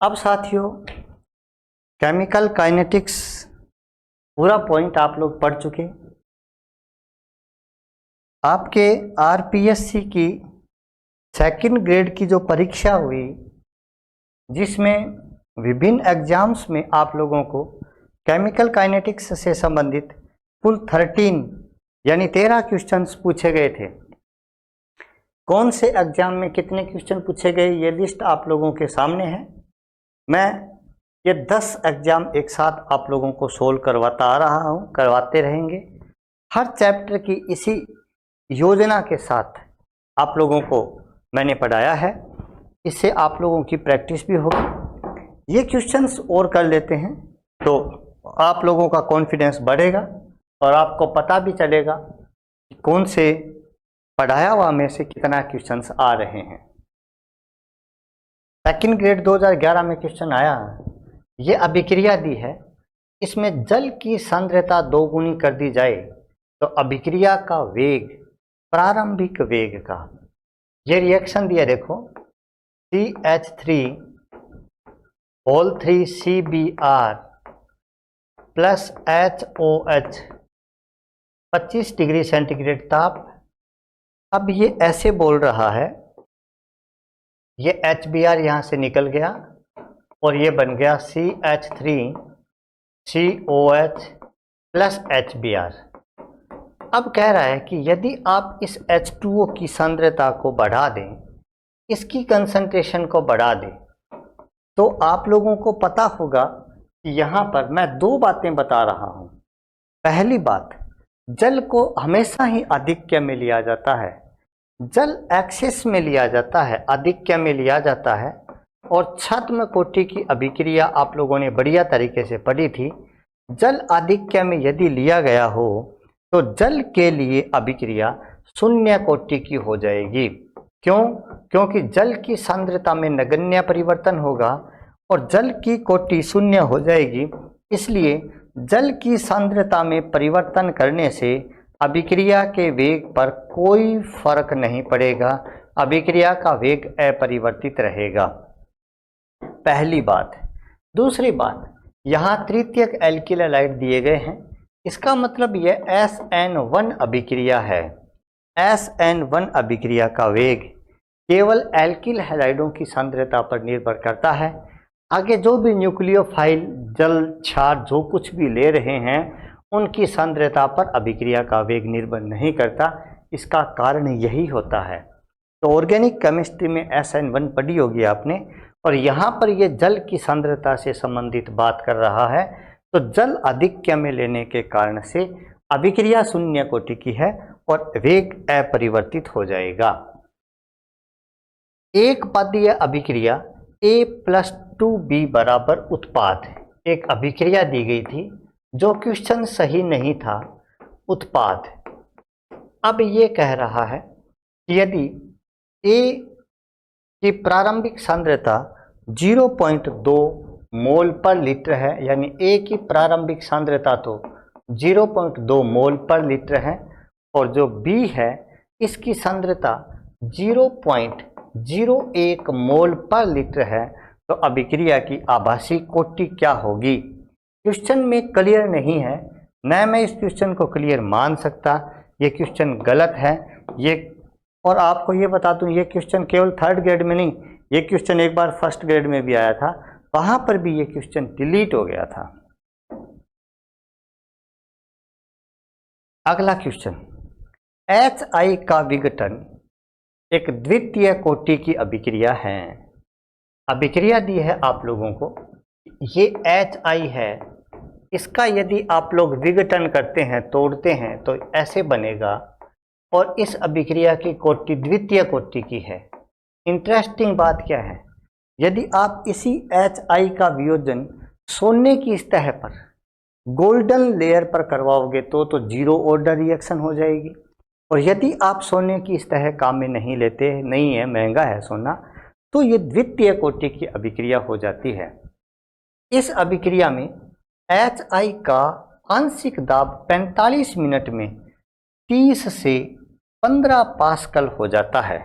अब साथियों, chemical kinetics पूरा पॉइंट आप लोग पढ़ चुके। आपके आरपीएससी की सेकंड ग्रेड की जो परीक्षा हुई, जिसमें विभिन्न एग्जाम्स में आप लोगों को केमिकल काइनेटिक्स से संबंधित कुल 13 यानी 13 क्वेश्चंस पूछे गए थे। कौन से एग्जाम में कितने क्वेश्चन पूछे गए, ये लिस्ट आप लोगों के सामने है। मैं ये 10 एग्जाम एक साथ आप लोगों को सोल्व करवाता आ रहा हूँ, करवाते रहेंगे। हर चैप्टर की इसी योजना के साथ आप लोगों को मैंने पढ़ाया है, इससे आप लोगों की प्रैक्टिस भी होगी। ये क्वेश्चंस और कर लेते हैं तो आप लोगों का कॉन्फिडेंस बढ़ेगा और आपको पता भी चलेगा कि कौन से पढ़ाया हुआ में से कितना क्वेश्चंस आ रहे हैं। सेकंड ग्रेड 2011 में क्वेश्चन आया, ये अभिक्रिया दी है, इसमें जल की सांद्रता 2 गुनी कर दी जाए तो अभिक्रिया का वेग, प्रारंभिक वेग का, ये रिएक्शन दिया देखो, CH3 plus HOH 25 degree centigrade ताप। अब ये ऐसे बोल रहा है, ये HBr यहाँ से निकल गया और ये बन गया CH3COH प्लस HBr। अब कह रहा है कि यदि आप इस H2O की सांद्रता को बढ़ा दें, इसकी कंसंट्रेशन को बढ़ा दें, तो आप लोगों को पता होगा कि यहाँ पर मैं 2 बातें बता रहा हूँ। पहली बात, जल को हमेशा ही आधिक्य में लिया जाता है, जल एक्सेस में लिया जाता है, आधिक्य में लिया जाता है। और छद्म कोटि की अभिक्रिया आप लोगों ने बढ़िया तरीके से पढ़ी थी। जल आधिक्य में यदि लिया गया हो तो जल के लिए अभिक्रिया शून्य कोटि की हो जाएगी। क्यों? क्योंकि जल की सांद्रता में नगण्य परिवर्तन होगा और जल की कोटि शून्य हो जाएगी। इसलिए जल की सांद्रता में परिवर्तन करने से अभिक्रिया के वेग पर कोई फर्क नहीं पड़ेगा, अभिक्रिया का वेग अपरिवर्तित रहेगा। पहली बात। दूसरी बात, यहाँ तृतीयक एल्किल हैलाइड दिए गए हैं, इसका मतलब यह SN1 अभिक्रिया है। SN1 अभिक्रिया का वेग केवल एल्किल हैलाइडों की सांद्रता पर निर्भर करता है। आगे जो भी न्यूक्लियोफाइल जल क्षार जो कुछ भी ले रहे हैं, उनकी सांद्रता पर अभिक्रिया का वेग निर्भर नहीं करता। इसका कारण यही होता है। तो ऑर्गेनिक केमिस्ट्री में SN1 पढ़ी होगी आपने, और यहाँ पर ये जल की सांद्रता से संबंधित बात कर रहा है। तो जल आधिक्य में लेने के कारण से अभिक्रिया शून्य कोटि की है और वेग अपरिवर्तित हो जाएगा। एक पदीय अभिक्रिया A+2B बराबर उत्पाद, एक अभिक्रिया दी गई थी जो क्वेश्चन सही नहीं था, उत्पाद। अब ये कह रहा है कि यदि A की प्रारंभिक सांद्रता 0.2 मोल पर लीटर है, यानी A की प्रारंभिक सांद्रता तो 0.2 मोल पर लीटर है, और जो B है इसकी सांद्रता 0.01 मोल पर लीटर है, तो अभिक्रिया की आभासी कोटि क्या होगी? क्वेश्चन में क्लियर नहीं है, न मैं इस क्वेश्चन को क्लियर मान सकता, ये क्वेश्चन गलत है। ये, और आपको ये बता दूं, ये क्वेश्चन केवल 3rd ग्रेड में नहीं, ये क्वेश्चन एक बार 1st ग्रेड में भी आया था, वहां पर भी ये क्वेश्चन डिलीट हो गया था। अगला क्वेश्चन, HI का विघटन एक द्वितीय कोटि की अभिक्रिया है। अभिक्रिया दी है आप लोगों को, ये HI है, इसका यदि आप लोग विघटन करते हैं, तोड़ते हैं, तो ऐसे बनेगा, और इस अभिक्रिया की कोटि द्वितीय कोटि की है। इंटरेस्टिंग बात क्या है, यदि आप इसी HI का वियोजन सोने की सतह पर, गोल्डन लेयर पर करवाओगे तो जीरो ऑर्डर रिएक्शन हो जाएगी। और यदि आप सोने की सतह काम में नहीं लेते, नहीं है, महंगा है सोना, तो ये द्वितीय कोटि की अभिक्रिया हो जाती है। इस अभिक्रिया में HI का आंशिक दाब 45 मिनट में 30 से 15 पास्कल हो जाता है।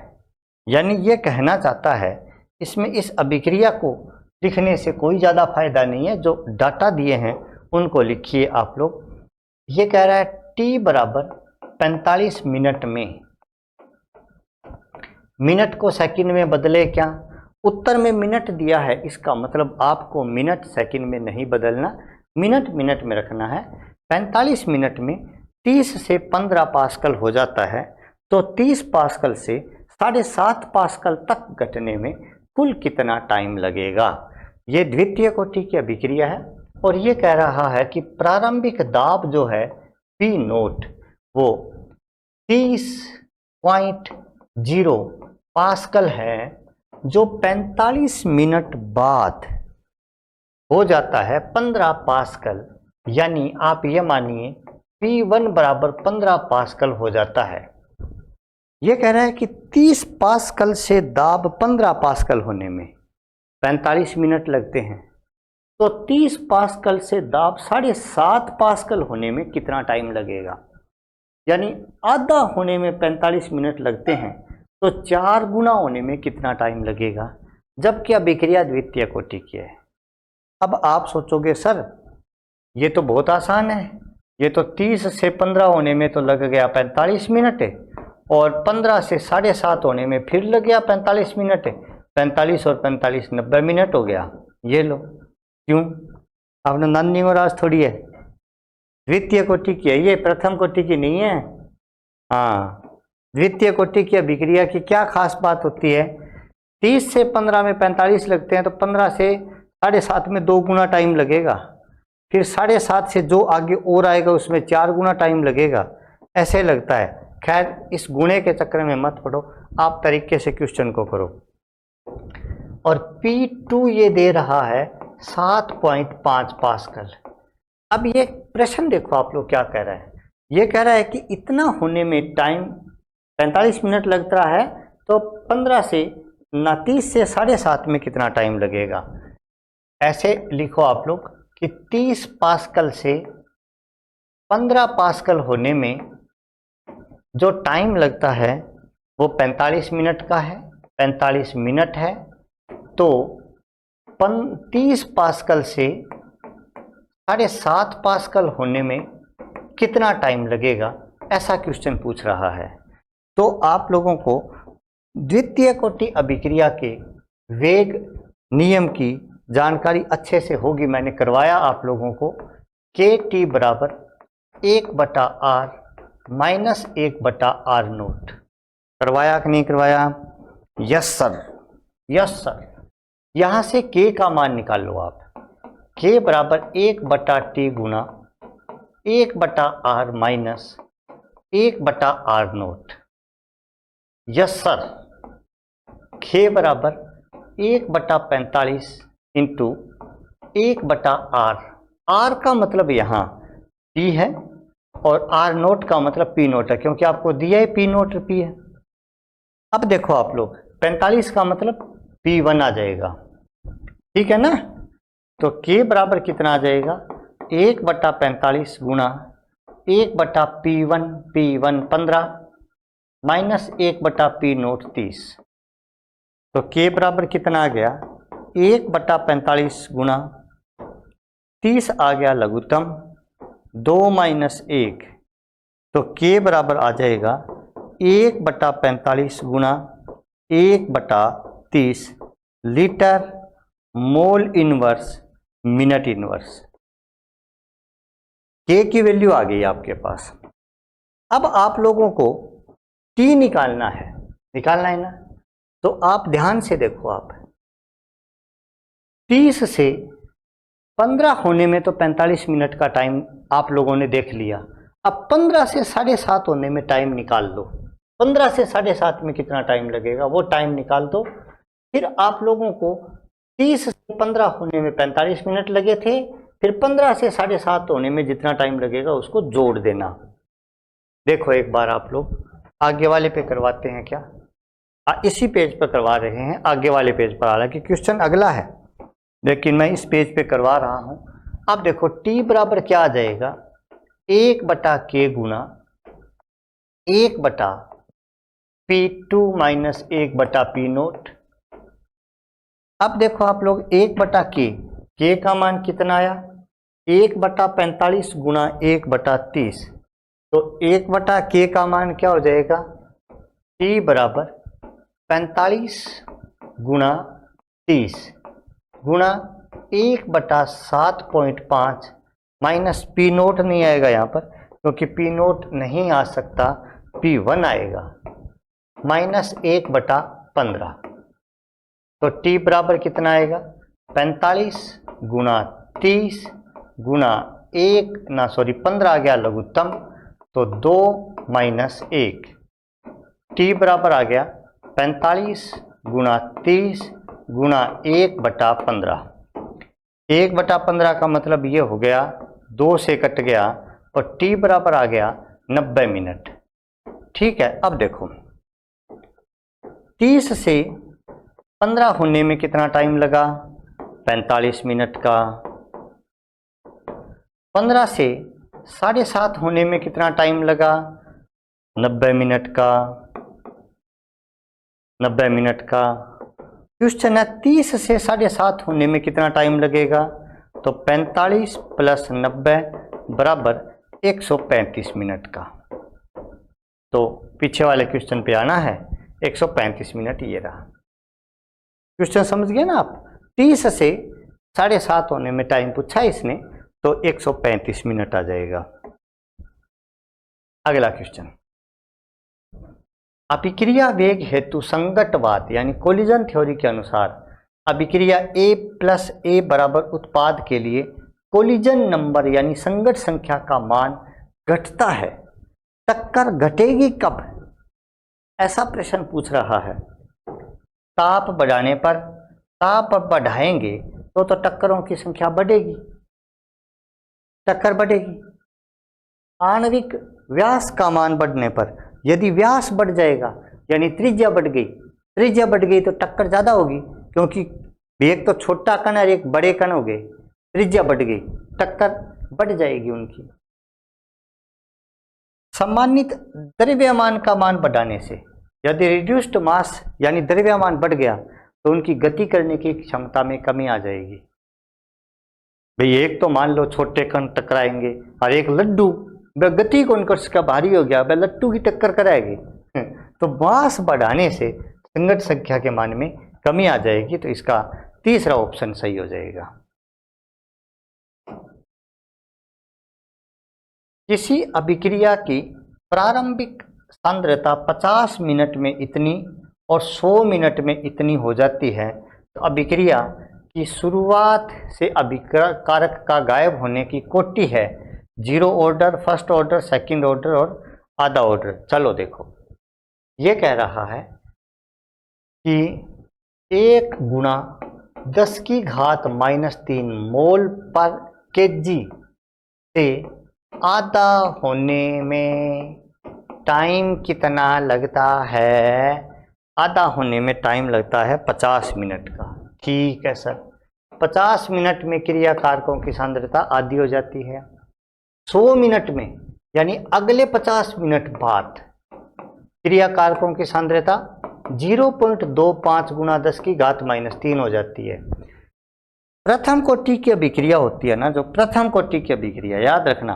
यानी ये कहना चाहता है, इसमें इस अभिक्रिया को लिखने से कोई ज़्यादा फायदा नहीं है, जो डाटा दिए हैं उनको लिखिए आप लोग। ये कह रहा है टी बराबर 45 मिनट में, मिनट को सेकंड में बदले क्या, उत्तर में मिनट दिया है, इसका मतलब आपको मिनट सेकंड में नहीं बदलना, मिनट मिनट में रखना है। 45 मिनट में 30 से 15 पास्कल हो जाता है, तो 30 पास्कल से 7.5 पास्कल तक घटने में कुल कितना टाइम लगेगा। ये द्वितीय कोटि की अभिक्रिया है और ये कह रहा है कि प्रारंभिक दाब जो है पी नोट वो 30.0 पास्कल है, जो 45 मिनट बाद हो जाता है 15 पास्कल, यानी आप ये मानिए P1 बराबर 15 पास्कल हो जाता है। ये कह रहा है कि 30 पास्कल से दाब 15 पास्कल होने में 45 मिनट लगते हैं, तो 30 पास्कल से दाब 7.5 पास्कल होने में कितना टाइम लगेगा, यानी आधा होने में 45 मिनट लगते हैं, तो 4 गुना होने में कितना टाइम लगेगा, जबकि अभिक्रिया द्वितीय कोटि की है। अब आप सोचोगे सर ये तो बहुत आसान है, ये तो 30 से 15 होने में तो लग गया 45 मिनट है, और 15 से 7.5 होने में फिर लग गया 45 मिनट है, 45 और 45 90 मिनट हो गया। ये लो, क्यों, आपने नानी मोराज थोड़ी है, द्वितीय कोटि की है, ये प्रथम कोटि की नहीं है। हाँ, द्वितीय कोटि की अभिक्रिया की क्या खास बात होती है, 30 से 15 में 45 लगते हैं, तो 15 से 7.5 में 2 गुना टाइम लगेगा, फिर 7.5 से जो आगे और आएगा उसमें 4 गुना टाइम लगेगा, ऐसे लगता है। खैर इस गुणे के चक्कर में मत पड़ो, आप तरीके से क्वेश्चन को करो। और P2 ये दे रहा है 7.5 पास्कल। अब ये प्रश्न देखो आप लोग क्या कह रहे हैं, ये कह रहा है कि इतना होने में टाइम 45 मिनट लगता है, तो 15 से 30 से 7.5 में कितना टाइम लगेगा। ऐसे लिखो आप लोग कि 30 पास्कल से 15 पास्कल होने में जो टाइम लगता है वो 45 मिनट का है, 45 मिनट है, तो 30 पास्कल से 7.5 पास्कल होने में कितना टाइम लगेगा, ऐसा क्वेश्चन पूछ रहा है। तो आप लोगों को द्वितीय कोटि अभिक्रिया के वेग नियम की जानकारी अच्छे से होगी, मैंने करवाया आप लोगों को। KT बराबर 1/r माइनस 1/r नोट, करवाया कि नहीं करवाया? Yes sir, yes sir. यहाँ से K का मान निकाल लो आप, K बराबर 1/T गुना 1/r minus 1/r note. Yes sir, K बराबर 1/45 इंटू 1/r, r का मतलब यहाँ P है और r नोट का मतलब P नोट है, क्योंकि आपको दिया है P नोट P है। अब देखो आप लोग 45 का मतलब P1 आ जाएगा, ठीक है ना, तो K बराबर कितना आ जाएगा 1/45 गुना 1/P1, P1 15 minus 1/P note 30, तो K बराबर कितना आ गया 1/45 गुना 30 आ गया लघुत्तम 2 माइनस 1, तो K बराबर आ जाएगा 1/45 गुना 1/30 litre mole inverse minute inverse. K की वैल्यू आ गई आपके पास। अब आप लोगों को T निकालना है, निकालना है ना, तो आप ध्यान से देखो, आप 30 से 15 होने में तो 45 मिनट का टाइम आप लोगों ने देख लिया। अब 15 से 7.5 होने में टाइम निकाल लो, 15 से 7.5 में कितना टाइम लगेगा वो टाइम निकाल दो। फिर आप लोगों को 30 से 15 होने में 45 मिनट लगे थे, फिर 15 से 7.5 होने में जितना टाइम लगेगा उसको जोड़ देना। देखो एक बार आप लोग आगे वाले पे करवाते हैं क्या, इसी पेज पर करवा रहे हैं, आगे वाले पेज पर, हालांकि क्वेश्चन अगला है लेकिन मैं इस पेज पे करवा रहा हूं। अब देखो T बराबर क्या आ जाएगा 1/K गुना 1/P2 माइनस 1/P नोट, अब देखो आप लोग 1/k का मान कितना आया, 1/45 गुणा 1/30। तो 1/k का मान क्या हो जाएगा, t बराबर 45 गुणा 30 गुणा 1/7.5 माइनस पी नोट नहीं आएगा यहाँ पर क्योंकि पी नोट नहीं आ सकता, P1 आएगा, माइनस 1/15। तो t बराबर कितना आएगा, 45 गुणा 30 गुणा 15 आ गया लघुत्तम, तो 2 माइनस 1। t बराबर आ गया 45 गुणा 30 गुणा 1/15। 1/15 का मतलब ये हो गया 2 से कट गया, और t बराबर आ गया 90 मिनट। ठीक है, अब देखो 30 से 15 होने में कितना टाइम लगा, 45 मिनट का। 15 से 7:30 होने में कितना टाइम लगा, 90 मिनट का। 90 मिनट का क्वेश्चन है 30 से 7:30 होने में कितना टाइम लगेगा, तो 45 प्लस 90 बराबर 135 मिनट का। तो पीछे वाले क्वेश्चन पे आना है, 135 मिनट ये रहा क्वेश्चन, समझ गए ना आप। 30 से 7:30 होने में टाइम पूछा इसने, तो 135 मिनट आ जाएगा। अगला क्वेश्चन, अभिक्रिया वेग हेतु संगतवाद यानी कोलिजन थ्योरी के अनुसार अभिक्रिया A प्लस A बराबर उत्पाद के लिए कोलिजन नंबर यानी संगत संख्या का मान घटता है, टक्कर घटेगी कब, ऐसा प्रश्न पूछ रहा है। ताप बढ़ाने पर, ताप बढ़ाएंगे तो टक्करों की संख्या बढ़ेगी, टक्कर बढ़ेगी। आणविक व्यास का मान बढ़ने पर, यदि व्यास बढ़ जाएगा यानी त्रिज्या बढ़ गई, त्रिज्या बढ़ गई तो टक्कर ज्यादा होगी, क्योंकि एक तो छोटा कण और एक बड़े कण हो गए, त्रिज्या बढ़ गई, टक्कर बढ़ जाएगी उनकी। सम्मानित द्रव्यमान का मान बढ़ाने से, यदि रिड्यूस्ड मास यानी द्रव्यमान बढ़ गया तो उनकी गति करने की क्षमता में कमी आ जाएगी। भाई एक तो मान लो छोटे कण टकराएंगे और एक लड्डू, वह गति कौन कर सका, भारी हो गया, वह लट्टू की टक्कर कराएगी। तो मास बढ़ाने से संगत संख्या के मान में कमी आ जाएगी, तो इसका तीसरा ऑप्शन सही हो जाएगा। किसी अभिक्रिया की प्रारंभिक सांद्रता 50 मिनट में इतनी और 100 मिनट में इतनी हो जाती है, तो अभिक्रिया की शुरुआत से अभिकारक का गायब होने की कोटि है 0 order, first order, second order और आधा ऑर्डर। चलो देखो, ये कह रहा है कि 1 गुणा 10⁻³ मोल पर केजी से आधा होने में टाइम कितना लगता है, आधा होने में टाइम लगता है 50 मिनट का। ठीक है सर, 50 मिनट में क्रिया कारकों की सांद्रता आधी हो जाती है। 100 मिनट में यानी अगले 50 मिनट बाद क्रिया कारकों की सांद्रता 0.25 गुणा 10⁻³ हो जाती है। प्रथम कोटि की अभिक्रिया होती है ना, जो प्रथम कोटि की अभिक्रिया, याद रखना,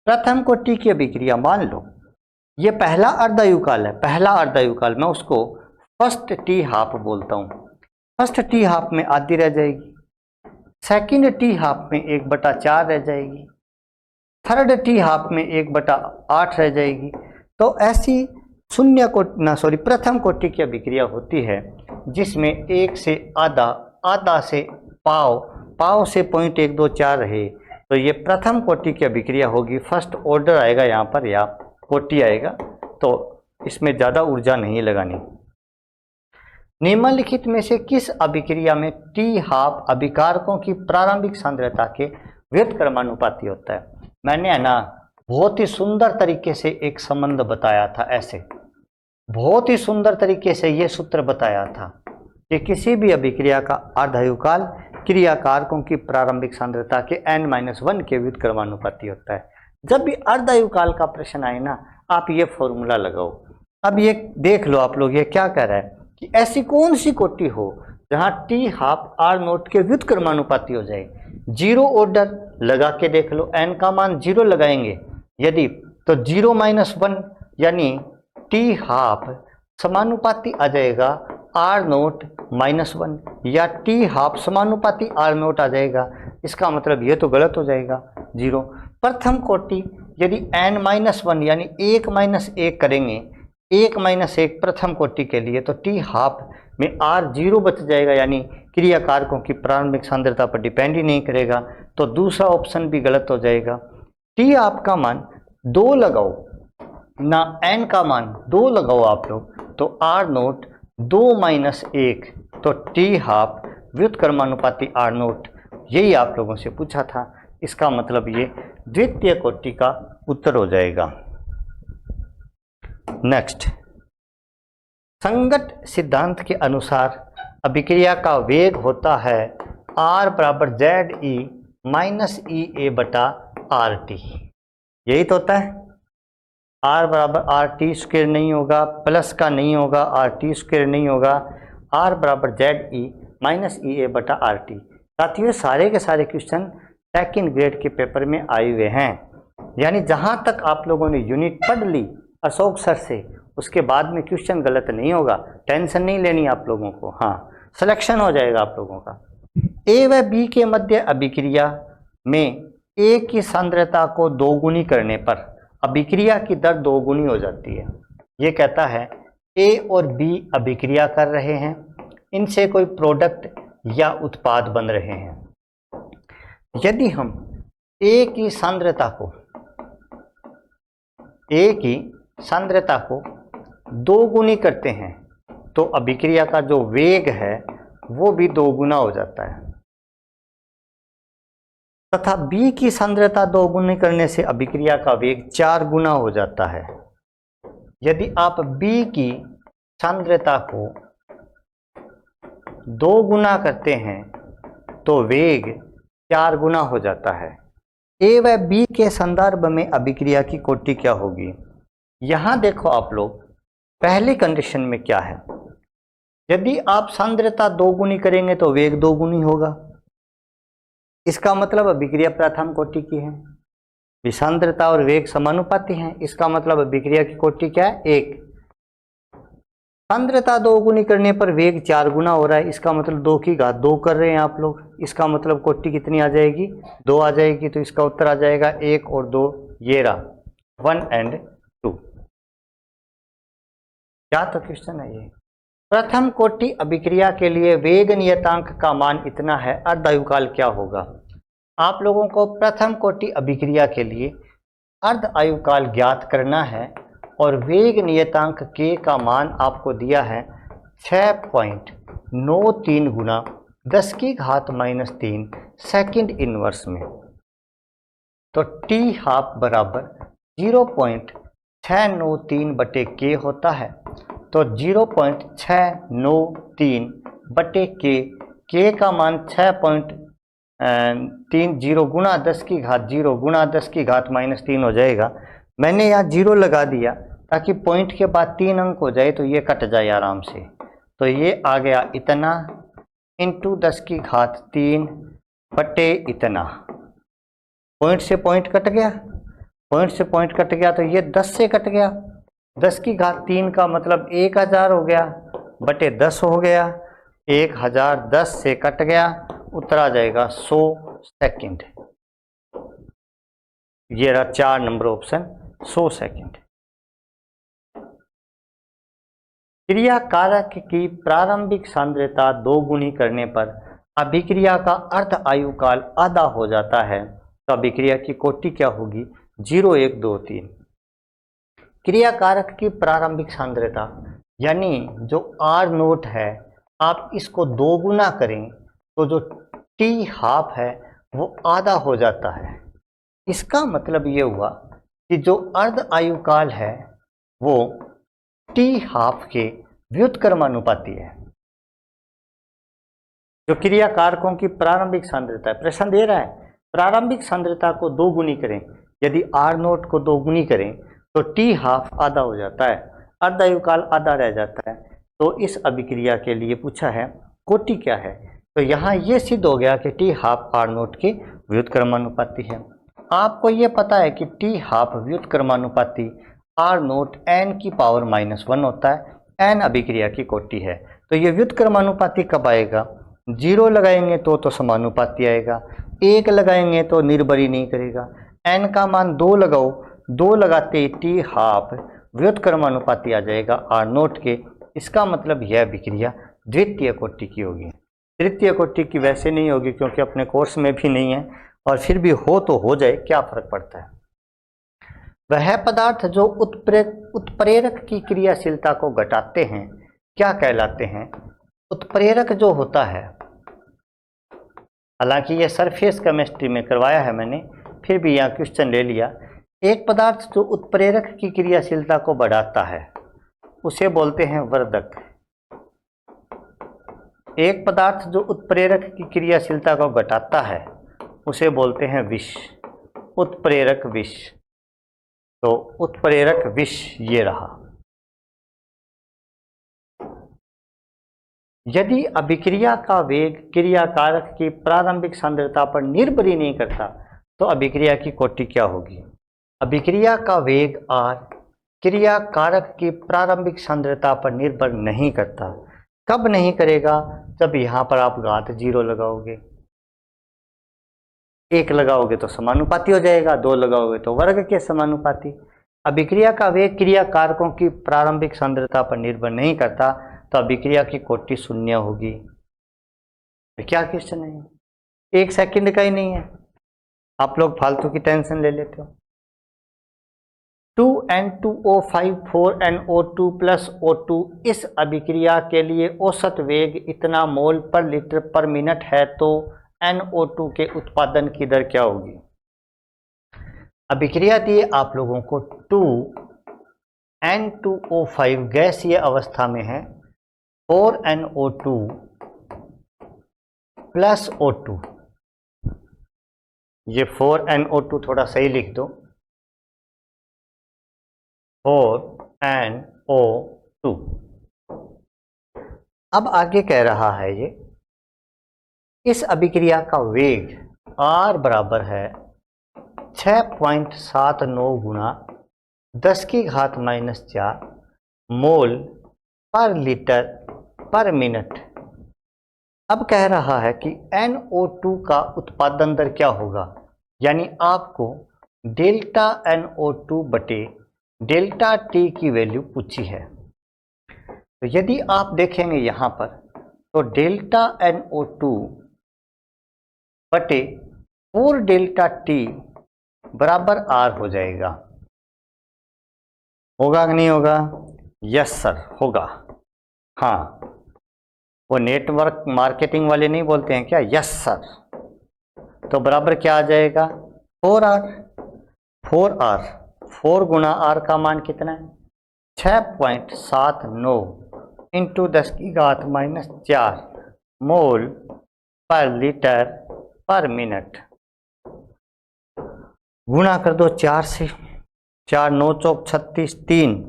प्रथम कोटि की अभिक्रिया, मान लो ये पहला अर्धायुकाल है, पहला अर्धायुकाल, मैं उसको फर्स्ट टी हाफ बोलता हूँ। फर्स्ट टी हाफ में आधी रह जाएगी, सेकंड टी हाफ में 1/4 रह जाएगी, थर्ड टी हाफ में 1/8 रह जाएगी। तो ऐसी प्रथम कोटि की अभिक्रिया होती है जिसमें 1 से आधा, आधा से पाव, पाव से 0.124 रहे, तो ये प्रथम कोटि की अभिक्रिया होगी। फर्स्ट ऑर्डर आएगा यहाँ पर या कोटि आएगा, तो इसमें ज़्यादा ऊर्जा नहीं लगानी। निम्नलिखित में से किस अभिक्रिया में टी हाफ अभिकारकों की प्रारंभिक सांद्रता के व्युत्क्रमानुपाती होता है? मैंने है ना बहुत ही सुंदर तरीके से एक संबंध बताया था, ऐसे बहुत ही सुंदर तरीके से ये सूत्र बताया था कि किसी भी अभिक्रिया का अर्धायुकाल क्रिया कारकों की प्रारंभिक सांद्रता के n-1 के व्युत्क्रमानुपाती होता है। जब भी अर्धायुकाल का प्रश्न आए ना, आप ये फॉर्मूला लगाओ। अब ये देख लो आप लोग, ये क्या कह रहा है कि ऐसी कौन सी कोटि हो जहां टी हाफ आर नोट के व्युत्क्रमानुपाती हो जाएगी। जीरो ऑर्डर लगा के देख लो, एन का मान जीरो लगाएंगे यदि तो 0-1 यानी टी हाफ समानुपाती आ जाएगा आर नोट -1 या टी हाफ समानुपाती आर नोट आ जाएगा। इसका मतलब ये तो गलत हो जाएगा 0। प्रथम कोटि यदि n-1 यानी 1-1 करेंगे, 1-1 प्रथम कोटि के लिए, तो टी हाफ में r 0 बच जाएगा, यानी क्रिया कारकों की प्रारंभिक सांद्रता पर डिपेंड ही नहीं करेगा, तो दूसरा ऑप्शन भी गलत हो जाएगा। टी आपका मान 2 लगाओ ना, n का मान 2 लगाओ आप लोग, तो r नोट 2-1, तो टी हाफ व्युत्क्रमानुपाती r नोट, यही आप लोगों से पूछा था। इसका मतलब ये द्वितीय कोटि का उत्तर हो जाएगा। नेक्स्ट, संगत सिद्धांत के अनुसार अभिक्रिया का वेग होता है r बराबर ZE माइनस EA बटा RT। यही तो होता है, r बराबर RT स्क्वायर नहीं होगा, प्लस का नहीं होगा, RT स्क्वायर नहीं होगा, r बराबर ZE माइनस EA बटा RT। साथियों, सारे के सारे क्वेश्चन सेकंड ग्रेड के पेपर में आए हुए हैं, यानी जहां तक आप लोगों ने यूनिट पढ़ ली अशोक सर से, उसके बाद में क्वेश्चन गलत नहीं होगा, टेंशन नहीं लेनी आप लोगों को। हाँ, सिलेक्शन हो जाएगा आप लोगों का। ए व बी के मध्य अभिक्रिया में ए की सांद्रता को दोगुनी करने पर अभिक्रिया की दर दोगुनी हो जाती है। ये कहता है ए और बी अभिक्रिया कर रहे हैं, इनसे कोई प्रोडक्ट या उत्पाद बन रहे हैं। यदि हम ए की सांद्रता को दोगुनी करते हैं तो अभिक्रिया का जो वेग है वो भी दोगुना हो जाता है, तथा बी की सांद्रता दोगुनी करने से अभिक्रिया का वेग 4 गुना हो जाता है। यदि आप बी की सांद्रता को 2 गुना करते हैं तो वेग 4 गुना हो जाता है। ए व बी के संदर्भ में अभिक्रिया की कोटि क्या होगी? यहां देखो आप लोग, पहली कंडीशन में क्या है, यदि आप सांद्रता 2 गुनी करेंगे तो वेग 2 गुनी होगा। इसका मतलब अभिक्रिया प्रथम कोटि की है। सांद्रता और वेग समानुपाती हैं, इसका मतलब अभिक्रिया की कोटि क्या है? 1। सांद्रता 2 गुनी करने पर वेग 4 गुना हो रहा है, इसका मतलब 2 की घात 2 कर रहे हैं आप लोग, इसका मतलब कोटि कितनी आ जाएगी? 2 आ जाएगी। तो इसका उत्तर आ जाएगा 1 और 2, ये रहा 1 और 2। क्या तो क्वेश्चन है ये। प्रथम कोटि अभिक्रिया के लिए वेग नियतांक का मान इतना है, अर्धायुकाल क्या होगा? आप लोगों को प्रथम कोटि अभिक्रिया के लिए अर्धायुकाल ज्ञात करना है और वेग नियतांक k का मान आपको दिया है 6.93 गुना 10 की घात -3 सेकंड इनवर्स में। तो टी हाफ बराबर 0.693 बटे k होता है। तो 0.693 बटे k का मान 6.30 गुना 10 की घात 0 गुना 10 की घात -3 हो जाएगा। मैंने यहाँ 0 लगा दिया ताकि पॉइंट के बाद 3 अंक हो जाए तो ये कट जाए आराम से। तो ये आ गया इतना इंटू 10 की घात 3 बटे इतना। पॉइंट से पॉइंट कट गया, पॉइंट से पॉइंट कट गया तो ये 10 से कट गया। 10 की घात 3 का मतलब 1000 हो गया बटे 10 हो गया। 1000 10 से कट गया, उत्तर आ जाएगा 100 सेकंड। ये रहा 4 नंबर ऑप्शन, 100 सेकंड। क्रिया कारक की प्रारंभिक सांद्रता 2 गुनी करने पर अभिक्रिया का अर्ध आयुकाल आधा हो जाता है, तो अभिक्रिया की कोटि क्या होगी? 0 1 2 3। क्रिया कारक की प्रारंभिक सांद्रता यानी जो R नोट है, आप इसको 2 गुना करें तो जो टी हाफ है वो आधा हो जाता है। इसका मतलब ये हुआ कि जो अर्ध आयुकाल है वो टी हाफ के व्युत्क्रमानुपाती है। जो क्रिया कारकों की प्रारंभिक सांद्रता है, प्रश्न दे रहा है प्रारंभिक सांद्रता को 2 गुनी करें, यदि आर नोट को 2 गुनी करें तो टी हाफ आधा हो जाता है, अर्ध आयुकाल आधा रह जाता है। तो इस अभिक्रिया के लिए पूछा है कोटि क्या है। तो यहाँ ये सिद्ध हो गया कि टी हाफ आर नोट के व्युत्क्रमानुपाती है। आपको ये पता है कि टी हाफ व्युत्क्रमानुपाती आर नोट n की पावर -1 होता है। n अभिक्रिया की कोटि है। तो ये व्युत्क्रमानुपाती कब आएगा? 0 लगाएंगे तो समानुपाती आएगा, 1 लगाएंगे तो निर्भरी नहीं करेगा। n का मान 2 लगाओ, 2 लगाते ही टी हाफ व्युत्क्रमानुपाती आ जाएगा आर नोट के। इसका मतलब यह अभिक्रिया द्वितीय कोटि की होगी। तृतीय कोटि की वैसे नहीं होगी क्योंकि अपने कोर्स में भी नहीं है, और फिर भी हो तो हो जाए, क्या फर्क पड़ता है। वह पदार्थ जो उत्प्रेरक की क्रियाशीलता को घटाते हैं क्या कहलाते हैं? उत्प्रेरक जो होता है, हालांकि यह सरफेस केमिस्ट्री में करवाया है मैंने, फिर भी यहाँ क्वेश्चन ले लिया। एक पदार्थ जो उत्प्रेरक की क्रियाशीलता को बढ़ाता है उसे बोलते हैं वर्धक। एक पदार्थ जो उत्प्रेरक की क्रियाशीलता को घटाता है उसे बोलते हैं विष, उत्प्रेरक विष। तो उत्प्रेरक विष ये रहा। यदि अभिक्रिया का वेग क्रियाकारक की प्रारंभिक सांद्रता पर निर्भर ही नहीं करता तो अभिक्रिया की कोटि क्या होगी? अभिक्रिया का वेग r क्रियाकारक की प्रारंभिक सांद्रता पर निर्भर नहीं करता। कब नहीं करेगा? जब यहाँ पर आप घात 0 लगाओगे, 1 लगाओगे तो समानुपाती हो जाएगा, 2 लगाओगे तो वर्ग के समानुपाती। अभिक्रिया का वेग क्रियाकारकों की प्रारंभिक सांद्रता पर निर्भर नहीं करता तो अभिक्रिया की कोटि 0 होगी। क्या क्वेश्चन है? 1 सेकंड का ही नहीं है, आप लोग फालतू की टेंशन ले लेते हो। 2N2O5 4NO2 प्लस O2 इस अभिक्रिया के लिए औसत वेग इतना मोल पर लीटर पर मिनट है, तो NO2 के उत्पादन की दर क्या होगी? अभिक्रिया दी आप लोगों को 2N2O5 गैसीय अवस्था में है, 4NO2 प्लस O2। ये 4NO2 थोड़ा सही लिख दो, 4NO2। अब आगे कह रहा है ये, इस अभिक्रिया का वेग R बराबर है 6.79 गुणा 10 की घात -4 मोल पर लीटर पर मिनट। अब कह रहा है कि NO2 का उत्पादन दर क्या होगा, यानी आपको डेल्टा NO2 बटे डेल्टा T की वैल्यू पूछी है। तो यदि आप देखेंगे यहाँ पर तो डेल्टा NO2 बटे 4 डेल्टा T बराबर R हो जाएगा। होगा कि नहीं होगा? यस सर होगा। हाँ, वो नेटवर्क मार्केटिंग वाले नहीं बोलते हैं क्या यस सर? तो बराबर क्या आ जाएगा? 4R। 4 गुणा R का मान कितना है? 6.79 इंटू 10 की घात -4 मोल पर लीटर पर मिनट। गुणा कर दो 4 से, 4 9 चौक 36, 3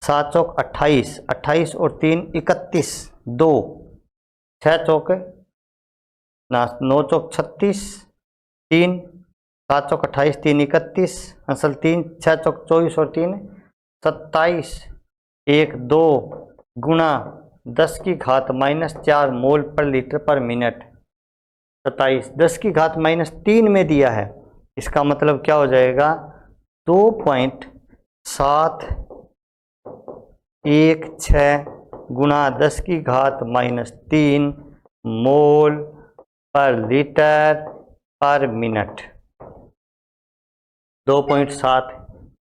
7 चौक 28, 28 और 3 31, 2 6 चौक 9 चौक 36, 3 7 चौक 28, 3 31, असल 3 6 चौक 24 और 3 27, 1 2 गुणा 10 की घात -4 मोल पर लीटर पर मिनट। 27 10 की घात -3 में दिया है, इसका मतलब क्या हो जाएगा? 2.716 गुणा 10 की घात -3 मोल पर लीटर पर मिनट। 2.7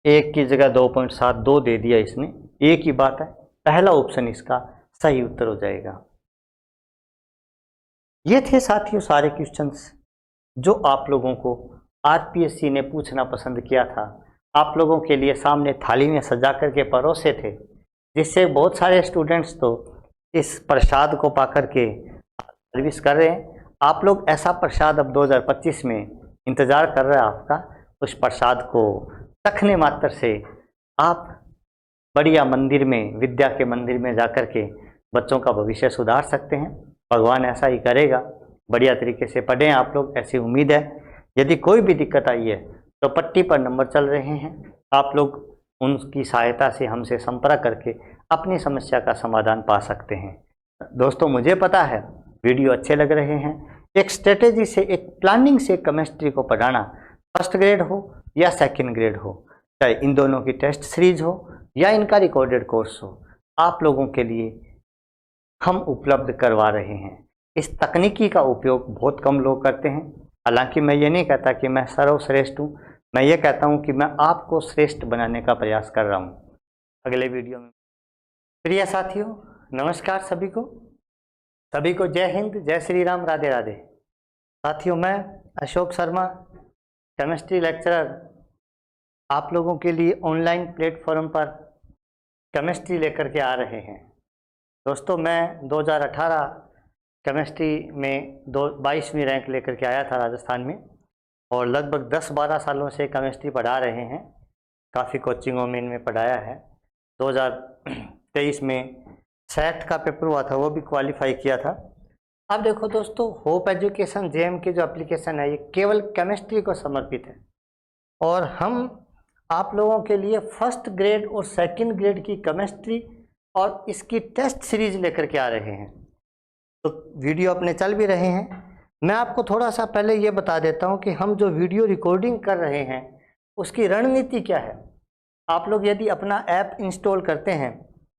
1 की जगह 2.7 2 दे दिया इसने, एक ही बात है। पहला ऑप्शन इसका सही उत्तर हो जाएगा। ये थे साथियों सारे क्वेश्चंस जो आप लोगों को आरपीएससी ने पूछना पसंद किया था, आप लोगों के लिए सामने थाली में सजा करके परोसे थे, जिससे बहुत सारे स्टूडेंट्स तो इस प्रसाद को पा करके सर्विस कर रहे हैं। आप लोग ऐसा प्रसाद अब 2025 में इंतज़ार कर रहे हैं आपका, उस प्रसाद को चखने मात्र से आप बढ़िया मंदिर में, विद्या के मंदिर में जाकर के बच्चों का भविष्य सुधार सकते हैं। भगवान ऐसा ही करेगा। बढ़िया तरीके से पढ़ें आप लोग, ऐसी उम्मीद है। यदि कोई भी दिक्कत आई है तो पट्टी पर नंबर चल रहे हैं, आप लोग उनकी सहायता से हमसे संपर्क करके अपनी समस्या का समाधान पा सकते हैं। दोस्तों, मुझे पता है वीडियो अच्छे लग रहे हैं। एक स्ट्रेटेजी से, एक प्लानिंग से केमिस्ट्री को पढ़ाना, फर्स्ट ग्रेड हो या सेकंड ग्रेड हो, चाहे इन दोनों की टेस्ट सीरीज हो या इनका रिकॉर्डेड कोर्स हो, आप लोगों के लिए हम उपलब्ध करवा रहे हैं। इस तकनीकी का उपयोग बहुत कम लोग करते हैं। हालांकि मैं ये नहीं कहता कि मैं सर्वश्रेष्ठ हूँ, मैं ये कहता हूँ कि मैं आपको श्रेष्ठ बनाने का प्रयास कर रहा हूँ। अगले वीडियो में प्रिय साथियों, नमस्कार सभी को जय हिंद, जय श्री राम, राधे राधे। साथियों, मैं अशोक शर्मा, केमिस्ट्री लेक्चरर, आप लोगों के लिए ऑनलाइन प्लेटफॉर्म पर केमिस्ट्री लेकर के आ रहे हैं। दोस्तों, मैं 2018 केमिस्ट्री में 22वीं रैंक लेकर के आया था राजस्थान में, और लगभग 10-12 सालों से केमिस्ट्री पढ़ा रहे हैं। काफ़ी कोचिंगों में इनमें पढ़ाया है। 2023 में सेट का पेपर हुआ था, वो भी क्वालिफाई किया था। अब देखो दोस्तों, होप एजुकेशन जेएम की जो एप्लीकेशन है, ये केवल केमिस्ट्री को समर्पित है, और हम आप लोगों के लिए फर्स्ट ग्रेड और सेकंड ग्रेड की केमिस्ट्री और इसकी टेस्ट सीरीज लेकर के आ रहे हैं। तो वीडियो अपने चल भी रहे हैं। मैं आपको थोड़ा सा पहले ये बता देता हूँ कि हम जो वीडियो रिकॉर्डिंग कर रहे हैं उसकी रणनीति क्या है। आप लोग यदि अपना ऐप इंस्टॉल करते हैं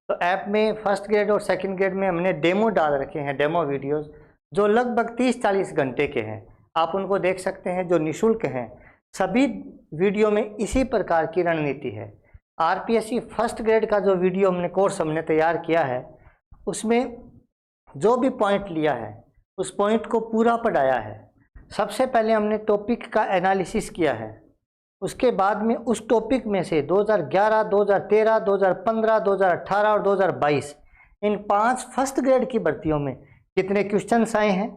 तो ऐप में फर्स्ट ग्रेड और सेकंड ग्रेड में हमने डेमो डाल रखे हैं, डेमो वीडियोस, जो लगभग 30-40 घंटे के हैं। आप उनको देख सकते हैं, जो निःशुल्क हैं। सभी वीडियो में इसी प्रकार की रणनीति है। आरपीएससी फर्स्ट ग्रेड का जो वीडियो कोर्स हमने तैयार किया है, उसमें जो भी पॉइंट लिया है उस पॉइंट को पूरा पढ़ाया है। सबसे पहले हमने टॉपिक का एनालिसिस किया है, उसके बाद में उस टॉपिक में से 2011, 2013, 2015, 2018 और 2022 इन 5 फर्स्ट ग्रेड की भर्तियों में कितने क्वेश्चंस आए हैं,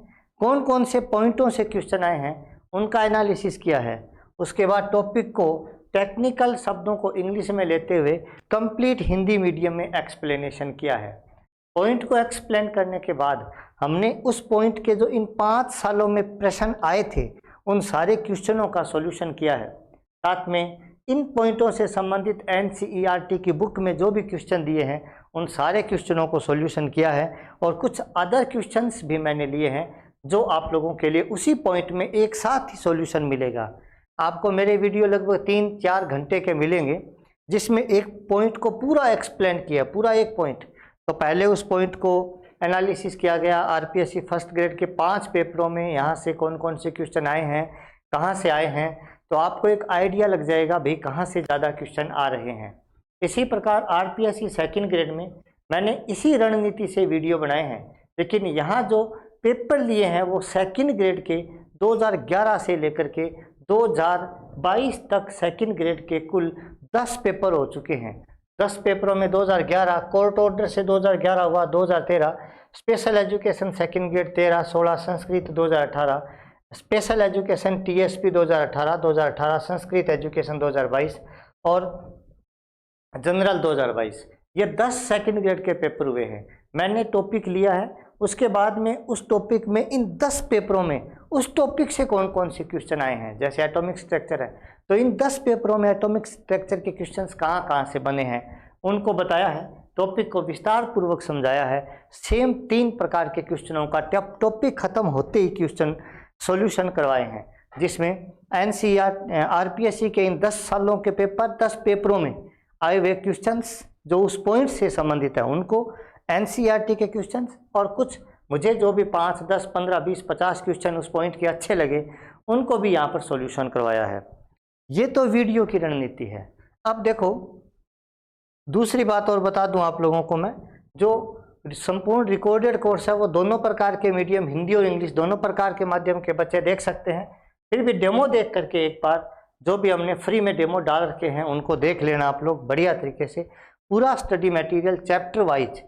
कौन कौन से पॉइंटों से क्वेश्चन आए हैं, उनका एनालिसिस किया है। उसके बाद टॉपिक को टेक्निकल शब्दों को इंग्लिश में लेते हुए कंप्लीट हिंदी मीडियम में एक्सप्लेनेशन किया है। पॉइंट को एक्सप्लेन करने के बाद हमने उस पॉइंट के जो इन 5 सालों में प्रश्न आए थे उन सारे क्वेश्चनों का सॉल्यूशन किया है। साथ में इन पॉइंटों से संबंधित एनसीईआरटी की बुक में जो भी क्वेश्चन दिए हैं उन सारे क्वेश्चनों को सॉल्यूशन किया है, और कुछ अदर क्वेश्चंस भी मैंने लिए हैं जो आप लोगों के लिए उसी पॉइंट में एक साथ ही सॉल्यूशन मिलेगा। आपको मेरे वीडियो लगभग 3-4 घंटे के मिलेंगे, जिसमें एक पॉइंट को पूरा एक्सप्लेन किया, पूरा एक पॉइंट। तो पहले उस पॉइंट को एनालिसिस किया गया। आरपीएससी फर्स्ट ग्रेड के 5 पेपरों में यहाँ से कौन कौन से क्वेश्चन आए हैं, कहाँ से आए हैं, तो आपको एक आइडिया लग जाएगा भाई कहाँ से ज़्यादा क्वेश्चन आ रहे हैं। इसी प्रकार आरपीएससी सेकंड ग्रेड में मैंने इसी रणनीति से वीडियो बनाए हैं, लेकिन यहाँ जो पेपर लिए हैं वो सेकंड ग्रेड के 2011 से लेकर के 2022 तक सेकंड ग्रेड के कुल 10 पेपर हो चुके हैं। 10 पेपरों में 2011 कोर्ट ऑर्डर से 2011 हुआ, 2013 special education second grade 13, 16 Sanskrit 2018, special education TSP 2018, 2018 Sanskrit education 2022 और जनरल 2022। ये 10 सेकंड ग्रेड के पेपर हुए हैं। मैंने टॉपिक लिया है, उसके बाद में उस टॉपिक में इन 10 पेपरों में उस टॉपिक से कौन कौन से क्वेश्चन आए हैं। जैसे एटॉमिक स्ट्रक्चर है तो इन 10 पेपरों में एटॉमिक स्ट्रक्चर के क्वेश्चंस कहाँ कहाँ से बने हैं उनको बताया है, टॉपिक को विस्तार पूर्वक समझाया है। सेम 3 प्रकार के क्वेश्चनों का टॉपिक खत्म होते ही क्वेश्चन सॉल्यूशन करवाए हैं, जिसमें आरपीएससी के इन 10 सालों के पेपर 10 पेपरों में आए हुए क्वेश्चंस जो उस पॉइंट से संबंधित है उनको, एनसीईआरटी के क्वेश्चंस, और कुछ मुझे जो भी 5, 10, 15, 20, 50 क्वेश्चन उस पॉइंट के अच्छे लगे उनको भी यहाँ पर सॉल्यूशन करवाया है। ये तो वीडियो की रणनीति है। अब देखो, दूसरी बात और बता दूं आप लोगों को मैं, जो संपूर्ण रिकॉर्डेड कोर्स है वो दोनों प्रकार के मीडियम, हिंदी और इंग्लिश दोनों प्रकार के माध्यम के बच्चे देख सकते हैं। फिर भी डेमो देख करके एक बार जो भी हमने फ्री में डेमो डाल रखे हैं उनको देख लेना आप लोग बढ़िया तरीके से। पूरा study material chapter wise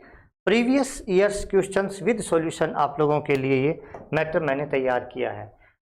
previous years questions with solution आप लोगों के लिए ये मैटर मैंने तैयार किया है।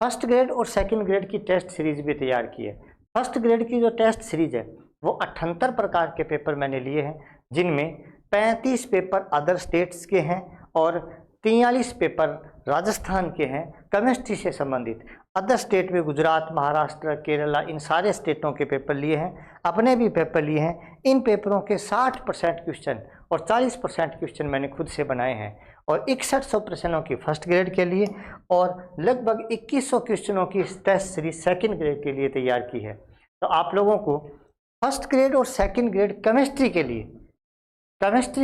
फर्स्ट ग्रेड और सेकंड ग्रेड की टेस्ट सीरीज भी तैयार की है। फर्स्ट ग्रेड की जो टेस्ट सीरीज है वो 78 प्रकार के पेपर मैंने लिए हैं, जिनमें 35 पेपर अदर स्टेट्स के हैं और 43 पेपर राजस्थान के हैं केमिस्ट्री से संबंधित। अदर स्टेट में गुजरात, महाराष्ट्र, केरला, इन सारे स्टेटों के पेपर लिए हैं, अपने भी पेपर लिए हैं। इन पेपरों के 60% क्वेश्चन और 40% क्वेश्चन मैंने खुद से बनाए हैं और 6100 प्रश्नों की फर्स्ट ग्रेड के लिए और लगभग 2100 क्वेश्चनों की टेस्ट सीरीज सेकंड ग्रेड के लिए तैयार की है। तो आप लोगों को फर्स्ट ग्रेड और सेकंड ग्रेड केमिस्ट्री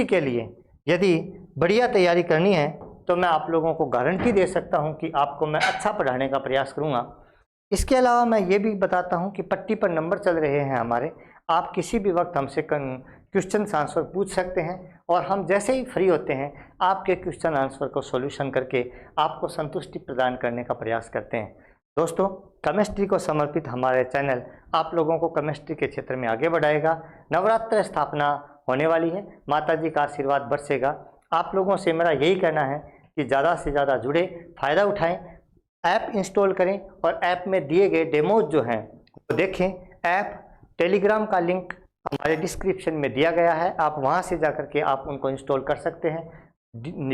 के लिए यदि बढ़िया तैयारी करनी है तो मैं आप लोगों को गारंटी दे सकता हूं कि आपको मैं अच्छा पढ़ाने का प्रयास करूंगा। इसके अलावा मैं ये भी बताता हूं कि पट्टी पर नंबर चल रहे हैं हमारे, आप किसी भी वक्त हमसे क्वेश्चन आंसर पूछ सकते हैं और हम जैसे ही फ्री होते हैं आपके क्वेश्चन आंसर को सॉल्यूशन करके आपको संतुष्टि प्रदान करने का प्रयास करते हैं। दोस्तों, केमिस्ट्री को समर्पित हमारे चैनल आप लोगों को केमिस्ट्री के क्षेत्र में आगे बढ़ाएगा। नवरात्र स्थापना होने वाली है, माता जी का आशीर्वाद बरसेगा। आप लोगों से मेरा यही कहना है कि ज़्यादा से ज़्यादा जुड़े, फ़ायदा उठाएं, ऐप इंस्टॉल करें और ऐप में दिए गए डेमोज जो हैं वो देखें। ऐप टेलीग्राम का लिंक हमारे डिस्क्रिप्शन में दिया गया है, आप वहां से जाकर के आप उनको इंस्टॉल कर सकते हैं,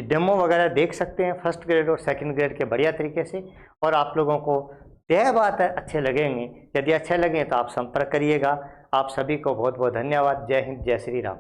डेमो वगैरह देख सकते हैं फर्स्ट ग्रेड और सेकंड ग्रेड के बढ़िया तरीके से। और आप लोगों को तय बात है अच्छे लगेंगे, यदि अच्छे लगें तो आप संपर्क करिएगा। आप सभी को बहुत बहुत धन्यवाद। जय हिंद, जय श्री राम।